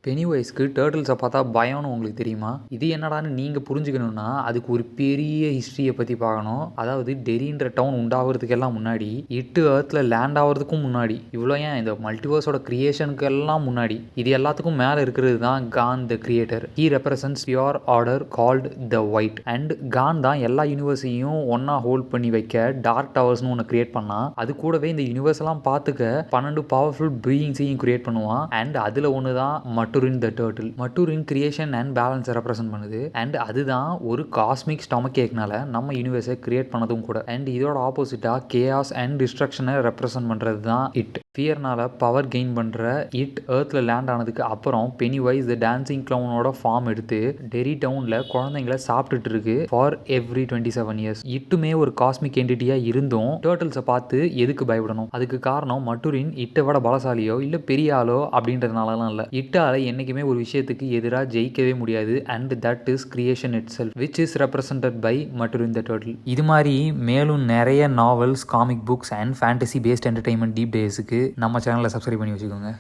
பெனிவைஸ்க்கு டர்ட்டில்ஸை பார்த்தா பயம்னு உங்களுக்கு தெரியுமா? இது என்னடான்னு நீங்கள் புரிஞ்சுக்கணுன்னா அதுக்கு ஒரு பெரிய ஹிஸ்ட்ரியை பற்றி பார்க்கணும். அதாவது டெரின்ற டவுன் உண்டாகிறதுக்கெல்லாம் முன்னாடி, இட்டு எர்த்தில் லேண்ட் ஆகிறதுக்கும் முன்னாடி, இவ்வளோ ஏன் இந்த மல்டிவர்ஸோட கிரியேஷனுக்கு எல்லாம் முன்னாடி, இது எல்லாத்துக்கும் மேலே இருக்கிறது தான் Khan the creator. He represents pure order called the white. And Khan தான் எல்லா யூனிவர்ஸையும் ஒன்றா ஹோல்ட் பண்ணி வைக்க டார்க் டவர்ஸ்னு ஒன்று கிரியேட் பண்ணால், அது கூடவே இந்த யூனிவர்ஸ் எல்லாம் பார்த்துக்க 12 பவர்ஃபுல் பீயிங்ஸையும் கிரியேட் பண்ணுவான். அண்ட் அதில் ஒன்று தான் மட்டுரின் த டர்ட்டில். மட்டுரின் கிரியேஷன் அண்ட் பேலன்ஸை ரெப்ரசென்ட் பண்ணுது. அண்ட் அதுதான் ஒரு காஸ்மிக் ஸ்டொமக் ஏக்னால நம்ம யூனிவர்ஸை கிரியேட் பண்ணதும் கூட. அண்ட் இதோட ஆப்போசிட்டாக கேஆஸ் அண்ட் டிஸ்ட்ரக்ஷனை ரெப்ரசென்ட் பண்ணுறது தான் இட். ஃபியர்னால பவர் கெயின் பண்ணுற இட் எர்த்தில் லேண்ட் ஆனதுக்கு அப்புறம் பெனிவைஸ் த டான்சிங் கிளவுனோட ஃபார்ம் எடுத்து டெரி டவுனில் குழந்தைங்களை சாப்பிட்டுட்டு இருக்கு ஃபார் எவ்ரி 27 இயர்ஸ். இட்டுமே ஒரு காஸ்மிக் என்டிட்டியாக இருந்தும் டர்ட்டில்ஸை பார்த்து எதுக்கு பயப்படணும்? அதுக்கு காரணம் மட்டுரின் இட்டை விட பலசாலியோ இல்லை பெரிய ஆளோ அப்படின்றதுனாலலாம் இல்லை. இட்டால என்னைக்குமே ஒரு விஷயத்துக்கு எதிராக ஜெயிக்கவே முடியாது. And that is creation itself which is represented by Maturin the turtle. இது மாதிரி மேலும் நிறைய novels, comic books and fantasy based entertainment deep டேஸுக்கு நம்ம சேனலை சப்ஸ்கிரைப் பண்ணி வச்சுக்கோங்க.